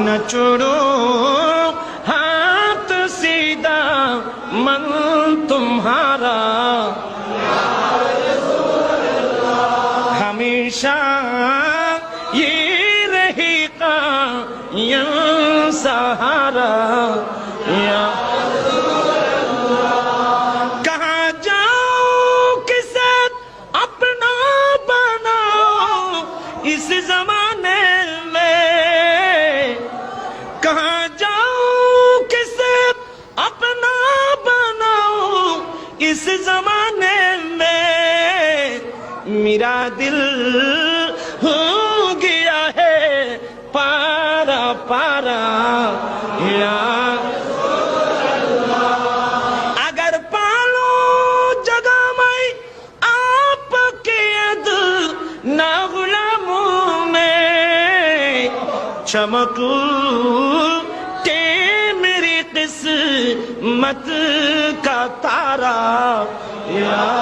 न छोड़ो हाथ सीधा मन तुम्हारा हमेशा ये रहेगा या सहारा या कहाँ जाओ किसे अपना बनाओ इस जमाने में कहाँ जाओ किसे अपना बनाओ इस जमाने में मेरा दिल हो गया है पारा पारा या अगर पालो जगह में आपके अद ना गुलामों में चमक के मेरी किस्मत का तारा या